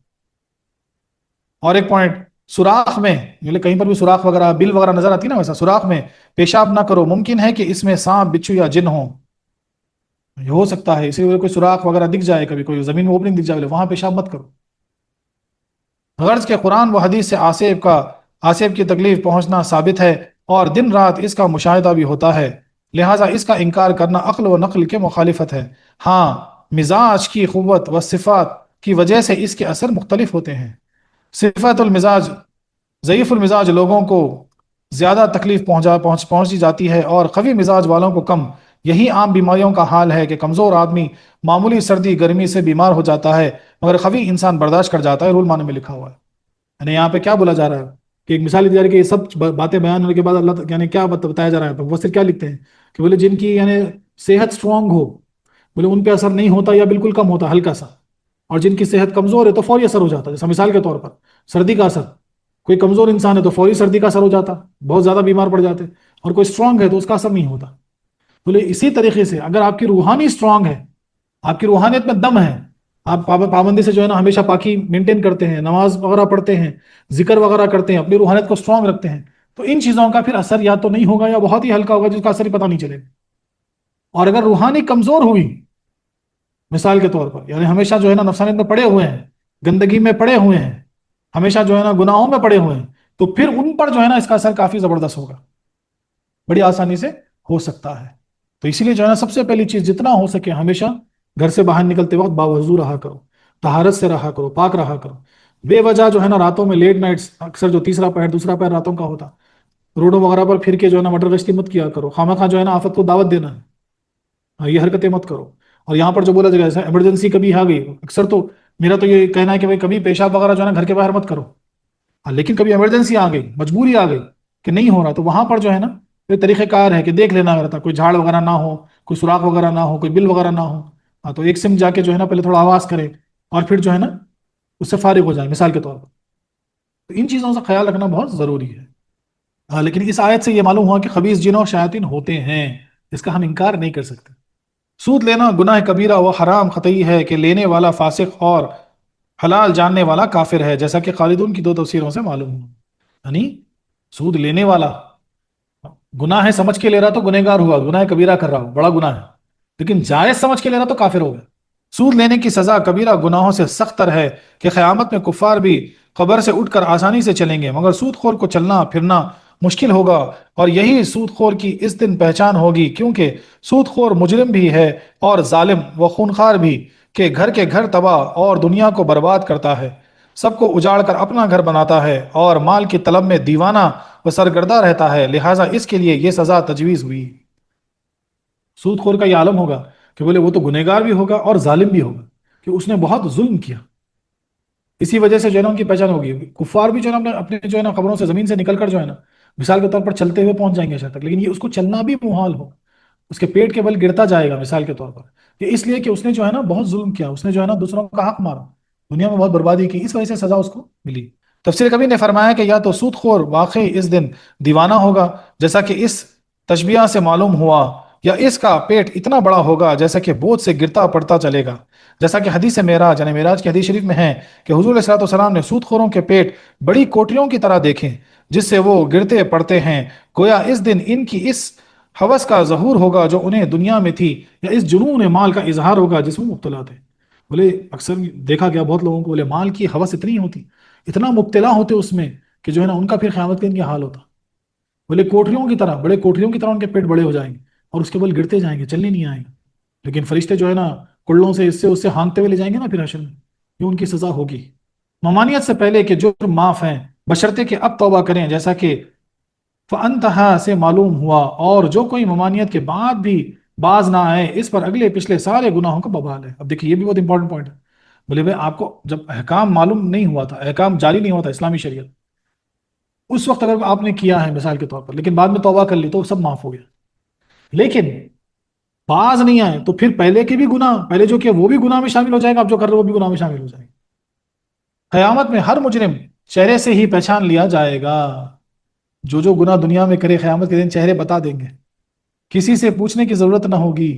اور ایک پوائنٹ، سوراخ میں کہیں پر بھی سوراخ وغیرہ بل وغیرہ نظر آتی نا، ویسا سوراخ میں پیشاب نہ کرو، ممکن ہے کہ اس میں سانپ بچھو یا جن ہو، یہ ہو سکتا ہے، اسی وجہ کوئی سوراخ وغیرہ دکھ جائے، کبھی کوئی زمین میں اوپننگ دکھ جائے وہاں پیشاب مت کرو۔ غرض کے قرآن و حدیث سے آصف کی تکلیف پہنچنا ثابت ہے اور دن رات اس کا مشاہدہ بھی ہوتا ہے، لہٰذا اس کا انکار کرنا عقل و نقل کے مخالفت ہے۔ ہاں مزاج کی قوت و صفات کی وجہ سے اس کے اثر مختلف ہوتے ہیں۔ صفت المزاج، ضعیف المزاج لوگوں کو زیادہ تکلیف پہنچی جاتی ہے اور قوی مزاج والوں کو کم۔ یہی عام بیماریوں کا حال ہے کہ کمزور آدمی معمولی سردی گرمی سے بیمار ہو جاتا ہے مگر قوی انسان برداشت کر جاتا ہے، رول معنی میں لکھا ہوا ہے۔ یعنی یہاں پہ کیا بولا جا رہا ہے کہ ایک مثال دی جا رہی ہے کہ یہ سب باتیں بیان ہونے کے بعد اللہ یعنی کیا بتایا جا رہا ہے، وہ صرف کیا لکھتے ہیں کہ بولے جن کی یعنی صحت سٹرونگ ہو بولے ان پہ اثر نہیں ہوتا یا بالکل کم ہوتا ہلکا سا، اور جن کی صحت کمزور ہے تو فوری اثر ہو جاتا ہے، جیسا مثال کے طور پر سردی کا اثر، کوئی کمزور انسان ہے تو فوری سردی کا اثر ہو جاتا، بہت زیادہ بیمار پڑ جاتے، اور کوئی سٹرونگ ہے تو اس کا اثر نہیں ہوتا۔ بولے اسی طریقے سے اگر آپ کی روحانی سٹرونگ ہے، آپ کی روحانیت میں دم ہے، آپ پابندی سے جو ہے نا ہمیشہ پاکی مینٹین کرتے ہیں، نماز وغیرہ پڑھتے ہیں، ذکر وغیرہ کرتے ہیں، اپنی روحانیت کو اسٹرانگ رکھتے ہیں، تو ان چیزوں کا پھر اثر یا تو نہیں ہوگا یا بہت ہی ہلکا ہوگا جس کا اثر ہی پتہ نہیں چلے گا۔ اور اگر روحانی کمزور ہوئی، مثال کے طور پر، یعنی ہمیشہ جو ہے نا نفسانیت میں پڑے ہوئے ہیں، گندگی میں پڑے ہوئے ہیں، ہمیشہ جو ہے نا گناہوں میں پڑے ہوئے ہیں، تو پھر ان پر جو ہے نا اس کا اثر کافی زبردست ہوگا، بڑی آسانی سے ہو سکتا ہے۔ تو اسی لیے جو ہے نا سب سے پہلی چیز جتنا ہو سکے ہمیشہ گھر سے باہر نکلتے وقت باوضو رہا کرو، طہارت سے رہا کرو، پاک رہا کرو۔ بے وجہ جو ہے نا راتوں میں لیٹ نائٹس، اکثر جو تیسرا پہر دوسرا پہر راتوں کا ہوتا، روڈوں وغیرہ پر پھر کے جو ہے نا مٹر گشتی مت کیا کرو، خواہ مخواہ جو ہے نا آفت کو دعوت دینا ہے، ہاں یہ حرکتیں مت کرو۔ اور یہاں پر جو بولا جائے ایمرجنسی کبھی آ گئی، اکثر تو میرا تو یہ کہنا ہے کہ بھائی کبھی پیشاب وغیرہ جو ہے نا گھر کے باہر مت کرو، ہاں لیکن کبھی ایمرجنسی آ گئی، مجبوری آ گئی کہ نہیں ہو رہا، تو وہاں پر جو ہے نا یہ طریقہ کار ہے کہ دیکھ لینا رہتا، کوئی جھاڑ وغیرہ نہ ہو، کوئی سوراخ وغیرہ نہ ہو، کوئی بل وغیرہ نہ ہو، ہاں تو ایک سم جا کے جو ہے نا پہلے تھوڑا آواز کرے اور پھر جو ہے نا اس سے فارغ ہو جائے، مثال کے طور پر۔ تو ان چیزوں کا خیال رکھنا بہت ضروری ہے۔ ہاں لیکن اس آیت سے یہ معلوم ہوا کہ خبیث جن اور شیاطین ہوتے ہیں، اس کا ہم انکار نہیں کر سکتے۔ سود لینا گناہ کبیرہ و حرام قطعی ہے کہ لینے والا فاسق اور حلال جاننے والا کافر ہے، جیسا کہ خالدون کی دو تفسیروں سے معلوم ہوا۔ یعنی سود لینے والا گناہ ہے سمجھ کے لے رہا تو گنہگار ہوا، گناہ کبیرہ کر رہا ہو، بڑا گناہ ہے، لیکن جائز سمجھ کے لے رہا تو کافر ہو گیا۔ سود لینے کی سزا کبیرہ گناہوں سے سخت تر ہے کہ قیامت میں کفار بھی قبر سے اٹھ کر آسانی سے چلیں گے، مگر سود خور کو چلنا پھرنا مشکل ہوگا، اور یہی سود خور کی اس دن پہچان ہوگی، کیونکہ سود خور مجرم بھی ہے اور ظالم و خونخوار بھی، کہ گھر کے گھر تباہ اور دنیا کو برباد کرتا ہے، سب کو اجاڑ کر اپنا گھر بناتا ہے اور مال کی طلب میں دیوانہ و سرگردہ رہتا ہے، لہٰذا اس کے لیے یہ سزا تجویز ہوئی۔ سود خور کا یہ عالم ہوگا کہ بولے وہ تو گنہگار بھی ہوگا اور ظالم بھی ہوگا، کہ اس نے بہت ظلم کیا، اسی وجہ سے جو ہے نا ان کی پہچان ہوگی۔ کفار بھی جو ہے نا اپنے جو ہے نا قبروں سے زمین سے نکل کر جو ہے نا مثال کے طور پر چلتے ہوئے پہنچ جائیں گے شاید تک، لیکن یہ اس کو چلنا بھی محال ہو، اس کے پیٹ کے بل گرتا جائے گا مثال کے طور پر، یہ اس لیے کہ اس نے جو ہے نا بہت ظلم کیا، اس نے جو ہے نا دوسروں کا حق مارا، دنیا میں بہت بربادی کی، اس وجہ سے سزا اس کو ملی۔ تفسیر کبیر نے فرمایا کہ یا تو سود خور واقعی اس دن دیوانہ ہوگا جیسا کہ اس تشبیہ سے معلوم ہوا، یا اس کا پیٹ اتنا بڑا ہوگا جیسا کہ بوجھ سے گرتا پڑتا چلے گا، جیسا کہ حدیث معراج یعنی معراج کی حدیث شریف میں ہے کہ حضور علیہ الصلوۃ والسلام نے سود خوروں کے پیٹ بڑی کوٹریوں کی طرح دیکھے جس سے وہ گرتے پڑتے ہیں، گویا اس دن ان کی اس ہوس کا ظہور ہوگا جو انہیں دنیا میں تھی، یا اس جنون مال کا اظہار ہوگا جس میں مبتلا تھے۔ بولے اکثر دیکھا گیا بہت لوگوں کو بولے مال کی ہوس اتنی ہوتی، اتنا مبتلا ہوتے اس میں کہ جو ہے نا ان کا پھر قیامت کے دن کیا حال ہوتا، بولے کوٹریوں کی طرح، بڑے کوٹریوں کی طرح ان کے پیٹ بڑے ہو جائیں گے اور اس کے بل گرتے جائیں گے، چلنے نہیں آئیں گے، لیکن فرشتے جو ہے نا کڑلوں سے اس سے ہانکتے ہوئے لے جائیں گے نا پھر حشر میں، یہ ان کی سزا ہوگی۔ ممانیت سے پہلے کہ جرم معاف ہیں بشرطے کہ اب توبہ کریں، جیسا کہ فَأَنْتَہَا سے معلوم ہوا، اور جو کوئی ممانیت کے بعد بھی باز نہ آئے اس پر اگلے پچھلے سارے گناہوں کا ببال ہے۔ اب دیکھیے یہ بھی بہت امپورٹنٹ پوائنٹ ہے، بولے بھائی آپ کو جب احکام معلوم نہیں ہوا تھا، احکام جاری نہیں ہوا تھا اسلامی شریعت، اس وقت اگر آپ نے کیا ہے مثال کے طور پر لیکن بعد میں توبہ کر لی تو سب معاف ہو گیا، لیکن باز نہیں آئے تو پھر پہلے کے بھی گناہ، پہلے جو کہ وہ بھی گناہ میں شامل ہو جائے گا، آپ جو کر رہے ہو وہ بھی گناہ میں شامل ہو جائے گا۔ قیامت میں ہر مجرم چہرے سے ہی پہچان لیا جائے گا، جو گناہ دنیا میں کرے قیامت کے دن چہرے بتا دیں گے، کسی سے پوچھنے کی ضرورت نہ ہوگی۔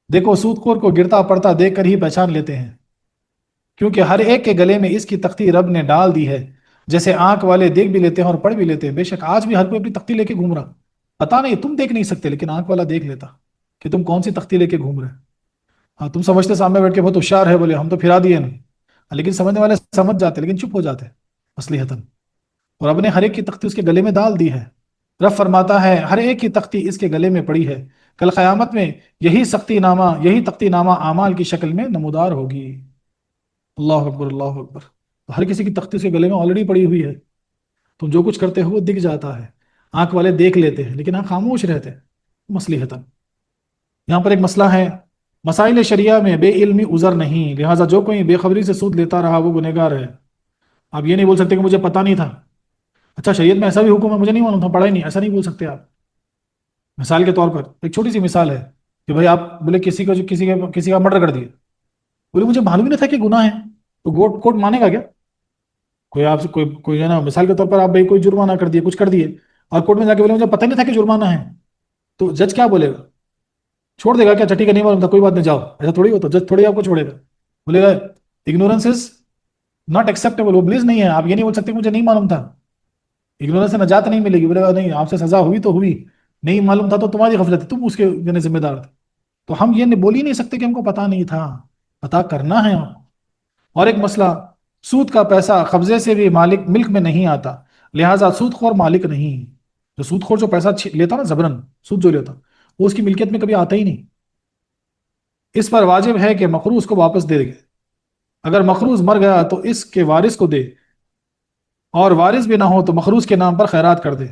دیکھو سود خور کو گرتا پڑتا دیکھ کر ہی پہچان لیتے ہیں، کیونکہ ہر ایک کے گلے میں اس کی تختی رب نے ڈال دی ہے، جیسے آنکھ والے دیکھ بھی لیتے ہیں اور پڑھ بھی لیتے ہیں۔ بے شک آج بھی ہر کوئی اپنی تختی لے کے گھوم رہا، پتا نہیں تم دیکھ نہیں سکتے لیکن آنکھ والا دیکھ لیتا کہ تم کون سی تختی لے کے گھوم رہے۔ ہاں تم سمجھتے سامنے بیٹھ کے بہت ہوشیار ہے، بولے ہم تو پھرا دیے نا، لیکن سمجھنے والے سمجھ جاتے لیکن چپ ہو جاتے اصلیحتاً، اور اب نے ہر ایک کی تختی اس کے گلے میں ڈال دی ہے۔ رب فرماتا ہے ہر ایک کی تختی اس کے گلے میں پڑی ہے، کل قیامت میں یہی تختی نامہ اعمال کی شکل میں نمودار ہوگی۔ اللہ اکبر اللہ اکبر، تو ہر کسی کی تختی اس کے گلے میں آلریڈی پڑی ہوئی ہے، تم جو کچھ کرتے ہو وہ دکھ جاتا ہے، آنکھ والے دیکھ لیتے ہیں لیکن خاموش رہتے ہیں مصلحتاً۔ یہاں پر ایک مسئلہ ہے، مسائل شریعہ میں بے علمی عذر نہیں، لہٰذا جو کوئی بے خبری سے سود لیتا رہا وہ گنہگار ہے۔ آپ یہ نہیں بول سکتے کہ مجھے پتا نہیں تھا، اچھا شریعت میں ایسا بھی حکم ہے مجھے نہیں معلوم تھا، پڑھا ہی نہیں، ایسا نہیں بول سکتے آپ۔ مثال کے طور پر ایک چھوٹی سی مثال ہے کہ بھائی آپ بولے کسی کا مرڈر کر دیا، بولے مجھے معلوم ہی نہیں تھا کہ گناہ ہے، تو کورٹ مانے گا کیا؟ کوئی آپ سے کوئی ہے نا مثال کے طور پر آپ بھائی کوئی جرمانہ کر دیے، کچھ کر دیے، اور کورٹ میں جا کے بولے مجھے پتہ نہیں تھا کہ جرمانہ ہے، تو جج کیا بولے گا؟ چھوڑ دے گا کیا؟ اچھا ٹھیک ہے نہیں معلوم تھا کوئی بات نہیں جاؤ، ایسا تھوڑی ہوتا، جج تھوڑی آپ کو چھوڑے گا۔ بولے گا اگنورینس از ناٹ ایکسیپٹیبل، وہ بلیز نہیں ہے، آپ یہ نہیں بول سکتے مجھے نہیں معلوم تھا، اگنورینس سے نجات نہیں ملے گی، بولے گا نہیں آپ سے سزا ہوئی تو ہوئی، نہیں معلوم تھا تو تمہاری غفلت ہے، تم اس کے یعنی ذمہ دار تھے۔ تو ہم یہ بول ہی نہیں سکتے کہ ہم کو پتا نہیں تھا، پتا کرنا ہے۔ اور ایک مسئلہ، سود کا پیسہ قبضے سے بھی مالک ملک میں نہیں آتا، لہٰذا سود خور مالک نہیں، جو سود خور جو پیسہ لیتا نا زبرن، سود جو لیتا وہ اس کی ملکیت میں کبھی آتا ہی نہیں۔ اس پر واجب ہے کہ مقروض کو واپس دے دے، اگر مقروض مر گیا تو اس کے وارث کو دے، اور وارث بھی نہ ہو تو مقروض کے نام پر خیرات کر دے۔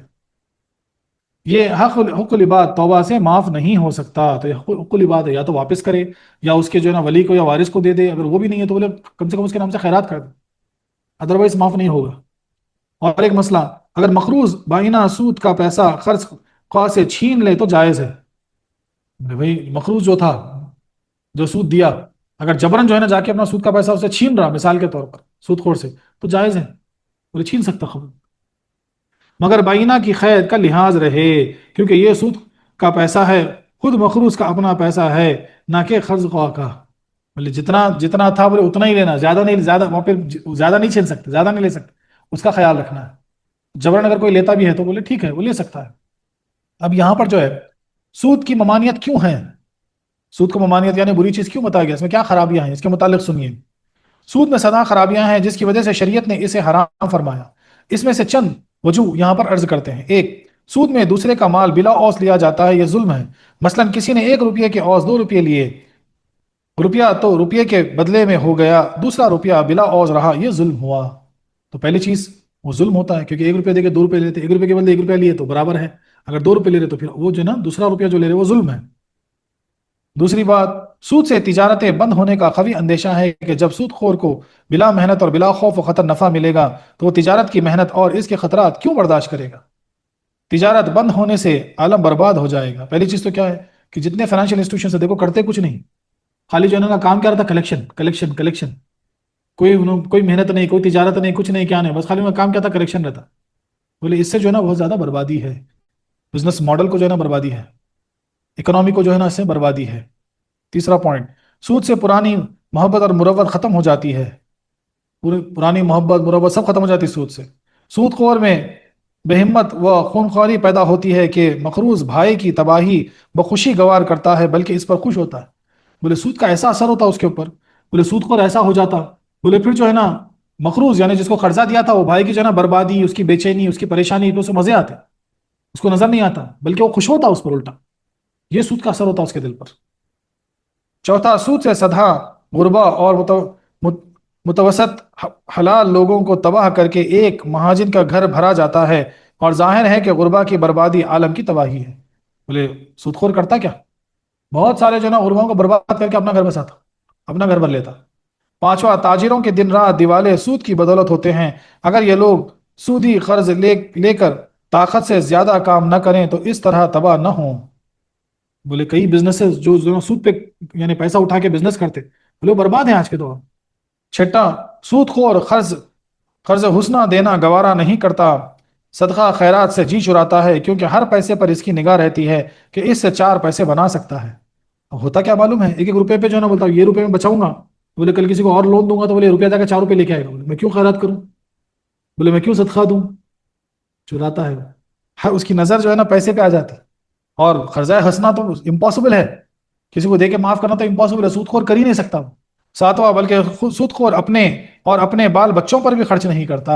یہ حق العباد توبہ سے معاف نہیں ہو سکتا، تو یہ حق العباد ہے، یا تو واپس کرے یا اس کے جو ہے نا ولی کو یا وارث کو دے دے، اگر وہ بھی نہیں ہے تو بولے کم سے کم اس کے نام سے خیرات کر دے، ادروائز معاف نہیں ہوگا۔ اور ایک مسئلہ، اگر مقروض بائنا سود کا پیسہ قرض خواہ سے چھین لے تو جائز ہے۔ بھائی مقروض جو تھا، جو سود دیا، اگر جبرن جو ہے نا جا کے اپنا سود کا پیسہ اسے چھین رہا مثال کے طور پر سود خور سے، تو جائز ہے، بولے چھین سکتا خبر، مگر بائنا کی قید کا لحاظ رہے، کیونکہ یہ سود کا پیسہ ہے، خود مخروض کا اپنا پیسہ ہے، نہ کہ قرض خواہ کا، بولے جتنا جتنا تھا بولے اتنا ہی لینا، زیادہ نہیں، زیادہ وہاں پہ زیادہ نہیں چھین سکتے، زیادہ نہیں لے سکتے، اس کا خیال رکھنا ہے۔ جبرن اگر کوئی لیتا بھی ہے تو بولے ٹھیک ہے وہ لے سکتا ہے۔ اب یہاں پر جو ہے سود کی ممانعت کیوں ہے، سود کو ممانعت یعنی بری چیز کیوں بتایا گیا، اس میں کیا خرابیاں ہیں، اس کے متعلق سنیے۔ سود میں سدا خرابیاں ہیں جس کی وجہ سے شریعت نے اسے حرام فرمایا، اس میں سے چند وجوہ یہاں پر عرض کرتے ہیں۔ ایک، سود میں دوسرے کا مال بلا اوس لیا جاتا ہے، یہ ظلم ہے، مثلا کسی نے 1 روپے کے اوس 2 روپے لیے، روپیہ تو روپیے کے بدلے میں ہو گیا، دوسرا روپیہ بلا اوس رہا، یہ ظلم ہوا۔ تو پہلی چیز وہ ظلم ہوتا ہے، کیونکہ 1 روپے دے کے 2 روپے لیتے، 1 روپے کے بدلے 1 روپیہ لیے تو برابر ہے، اگر 2 روپے لے رہے تو پھر وہ جو ہے نا دوسرا روپیہ جو لے رہے وہ ظلم ہے۔ دوسری بات، سود سے تجارتیں بند ہونے کا قوی اندیشہ ہے کہ جب سود خور کو بلا محنت اور بلا خوف و خطر نفع ملے گا تو وہ تجارت کی محنت اور اس کے خطرات کیوں برداشت کرے گا؟ تجارت بند ہونے سے عالم برباد ہو جائے گا۔ پہلی چیز تو کیا ہے کہ جتنے فائنینشیل انسٹیٹیوشن سے دیکھو کرتے کچھ نہیں، خالی جو ہے نا کام کیا رہتا، کلیکشن کلیکشن کلیکشن، کوئی محنت نہیں، کوئی تجارت نہیں، کچھ نہیں، کیا نہیں، بس خالی ان کا کام کیا تھا، کلیکشن رہتا۔ بولے اس سے جو ہے نا بہت زیادہ بربادی ہے، بزنس ماڈل کو جو ہے نا بربادی ہے، اکنامی کو جو ہے نا اس سے بربادی ہے۔ تیسرا پوائنٹ، سود سے پرانی محبت اور مروت ختم ہو جاتی ہے، پرانی محبت مروت سب ختم ہو جاتی ہے سود سے۔ سود خور میں بہمت و خونخواری پیدا ہوتی ہے کہ مقروض بھائی کی تباہی بخوشی گوار کرتا ہے بلکہ اس پر خوش ہوتا ہے۔ بولے سود کا ایسا اثر ہوتا ہے اس کے اوپر، بولے سود خور ایسا ہو جاتا، بولے پھر جو ہے نا مقروض یعنی جس کو قرضہ دیا تھا وہ بھائی کی جو ہے نا بربادی، اس کی بے چینی، اس کی پریشانی، تو اسے مزے آتے، اس کو نظر نہیں آتا بلکہ وہ خوش ہوتا اس پر الٹا، یہ سود کا اثر ہوتا اس کے دل پر۔ چوتھا، سود سے سدھا غربا اور متوسط حلال لوگوں کو تباہ کر کے ایک مہاجن کا گھر بھرا جاتا ہے، اور ظاہر ہے کہ غربا کی بربادی عالم کی تباہی ہے۔ بولے سود خور کرتا کیا، بہت سارے جو ہے نا غرباؤں کو برباد کر کے اپنا گھر بساتا، اپنا گھر بھر لیتا۔ پانچواں، تاجروں کے دن رات دیوالے سود کی بدولت ہوتے ہیں، اگر یہ لوگ سودی قرض لے کر طاقت سے زیادہ کام نہ کریں تو اس طرح تباہ نہ ہوں۔ بولے کئی بزنسز جو سود پہ یعنی پیسہ اٹھا کے بزنس کرتے، بولے وہ برباد ہیں آج کے دور میں۔ چھٹا، سود خور قرض حسنہ دینا گوارا نہیں کرتا، صدقہ خیرات سے جی چراتا ہے، کیونکہ ہر پیسے پر اس کی نگاہ رہتی ہے کہ اس سے 4 پیسے بنا سکتا ہے۔ اب ہوتا کیا معلوم ہے، ایک ایک روپے پہ جو ہے نا بولتا ہوں یہ روپے میں بچاؤں گا، بولے کل کسی کو اور لون دوں گا تو بولے روپیہ جا کے 4 روپے لے کے آئے گا، بولے میں کیوں خیرات کروں، بولے میں کیوں صدقہ دوں، چراتا ہے وہ۔ ہر اس کی نظر جو ہے نا پیسے پہ آ جاتی، اور قرضہ ہنسنا تو امپاسبل ہے، کسی کو دے کے معاف کرنا تو امپاسبل ہے، سود خور کر ہی نہیں سکتا۔ ساتواں، بلکہ سود خور اپنے اور اپنے بال بچوں پر بھی خرچ نہیں کرتا۔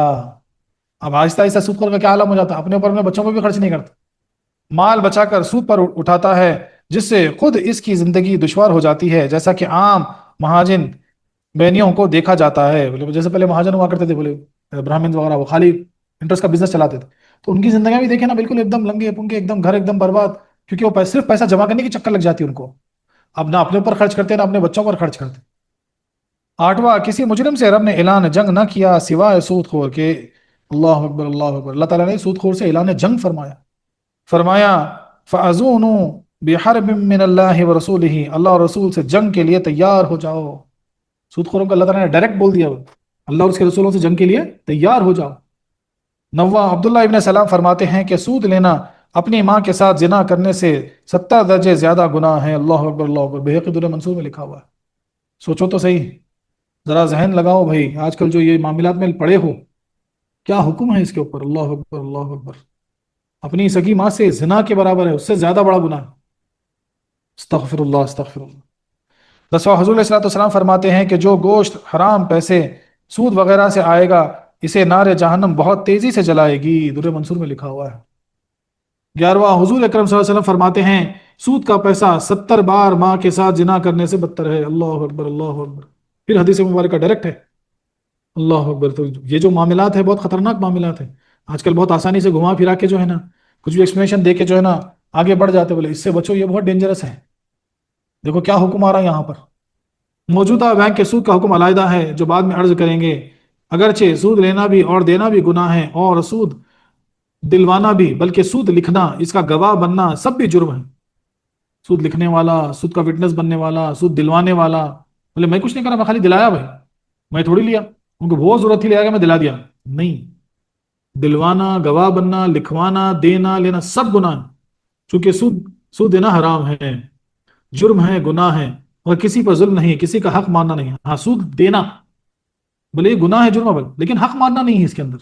اب آہستہ آہستہ سود خور کا کیا عالم ہو جاتا ہے، اپنے اوپر اپنے بچوں پر بھی خرچ نہیں کرتا، مال بچا کر سود پر اٹھاتا ہے، جس سے خود اس کی زندگی دشوار ہو جاتی ہے، جیسا کہ عام مہاجن بینیوں کو دیکھا جاتا ہے۔ بولے جیسے پہلے مہاجن ہوا کرتے تھے، بولے برہمن وغیرہ، وہ خالی انٹرسٹ کا بزنس چلاتے تھے، تو ان کی زندگیاں بھی دیکھیں نا بالکل ایک دم لنگے پنگے، ایک دم گھر ایک دم برباد، کیونکہ وہ صرف پیسہ جمع کرنے کی چکر لگ جاتی ہے ان کو، اب نہ اپنے اوپر خرچ کرتے نہ اپنے بچوں پر خرچ کرتے۔ آٹھواں، کسی مجرم سے رب نے اعلان جنگ نہ کیا سوائے سود خور کے۔ اللہ اکبر اللہ اکبر، اللہ تعالیٰ نے سود خور سے اعلان جنگ فرمایا، فرمایا فَأَذُونُوا بِحَرْبٍ مِّنَ اللَّهِ وَرَسُولِهِ، اللہ اور رسول سے جنگ کے لیے تیار ہو جاؤ۔ سود خوروں کو اللہ تعالیٰ نے ڈائریکٹ بول دیا، اللہ اور اس کے رسولوں سے جنگ کے لیے تیار ہو جاؤ۔ نواں، عبداللہ ابن سلام فرماتے ہیں کہ سود لینا اپنی ماں کے ساتھ زنا کرنے سے 70 درجے زیادہ گناہ ہے۔ اللہ اکبر اللہ اکبر، بہقی در منصور میں لکھا ہوا ہے۔ سوچو تو صحیح، ذرا ذہن لگاؤ بھائی، آج کل جو یہ معاملات میں پڑے ہو، کیا حکم ہے اس کے اوپر؟ اللہ اکبر اللہ اکبر. اپنی سگی ماں سے زنا کے برابر ہے، اس سے زیادہ بڑا گناہ. استغفر اللہ استغفر اللہ. دسواں، حضور علیہ الصلوۃ والسلام فرماتے ہیں کہ جو گوشت حرام پیسے سود وغیرہ سے آئے گا، اسے نار جہنم بہت تیزی سے جلائے گی. در منصور میں لکھا ہوا ہے. 11واں، حضور اکرم صلی اللہ علیہ وسلم فرماتے ہیں سود کا پیسہ 70 بار ماں کے ساتھ زنا کرنے سے بدتر ہے. اللہ اکبر اللہ اکبر. پھر حدیث مبارکہ ڈائریکٹ ہے. اللہ اکبر. تو یہ جو معاملات ہے بہت خطرناک معاملات ہیں. آج کل بہت آسانی سے گھما پھرا کے جو ہے نا، کچھ بھی ایکسپلینیشن دے کے جو ہے نا آگے بڑھ جاتے، بولے اس سے بچو، یہ بہت ڈینجرس ہے. دیکھو کیا حکم آ رہا ہے یہاں پر. موجودہ بینک کے سود کا حکم علیحدہ ہے جو بعد میں عرض کریں گے. اگرچہ سود لینا بھی اور دینا بھی گناہ ہے، اور سود دلوانا بھی، بلکہ سود لکھنا، اس کا گواہ بننا سب بھی جرم ہے. سود لکھنے والا، سود کا وٹنس بننے والا، سود دلوانے والا، بولے میں کچھ نہیں کرا، میں خالی دلایا بھائی، میں تھوڑی لیا، ان کو بہت ضرورت تھی لے آ کے میں دلا دیا. نہیں، دلوانا، گواہ بننا، لکھوانا، دینا لینا سب گناہ ہے. چونکہ سود دینا حرام ہے، جرم ہے، گناہ ہے. اور کسی پر ظلم نہیں، کسی کا حق ماننا نہیں. ہاں سود دینا بھلے یہ گناہ ہے، جرم ہے، لیکن حق ماننا نہیں ہے اس کے اندر.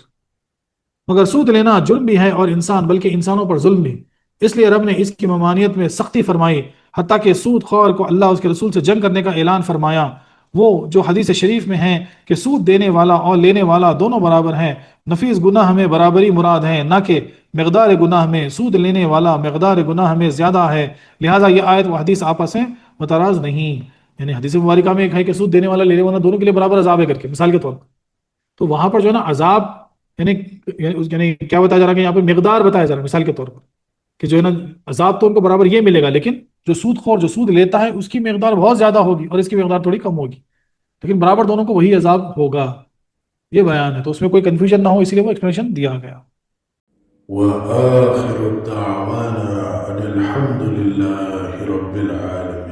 مگر سود لینا جرم بھی ہے، اور انسان بلکہ انسانوں پر ظلم بھی. اس لیے رب نے اس کی ممانعت میں سختی فرمائی، حتیٰ کہ سود خور کو اللہ اس کے رسول سے جنگ کرنے کا اعلان فرمایا. وہ جو حدیث شریف میں ہیں کہ سود دینے والا اور لینے والا دونوں برابر ہیں. نفیس گناہ میں برابری مراد ہے، نہ کہ مقدار گناہ میں. سود لینے والا مقدار گناہ میں زیادہ ہے، لہذا یہ آیت و حدیث آپس میں متراض نہیں. یعنی حدیث مبارکہ میں ایک ہے کہ سود دینے والا لینے والا دونوں کے لیے برابر عذاب ہے کر کے، مثال کے طور پر. تو وہاں پر جو ہے نا عذاب، یعنی یعنی کیا بتایا جا رہا ہے کہ یہاں پہ مقدار بتایا جا رہا ہے مثال کے طور پر، کہ جو ہے نا عذاب تو ان کو برابر یہ ملے گا، لیکن جو سود خور جو سود لیتا ہے اس کی مقدار بہت زیادہ ہوگی اور اس کی مقدار تھوڑی کم ہوگی، لیکن برابر دونوں کو وہی عذاب ہوگا. یہ بیان ہے، تو اس میں کوئی کنفیوژن نہ ہو، اسی لیے وہ ایکسپلینیشن دیا گیا. وآخر دعوانا أن الحمد لله رب العالمين.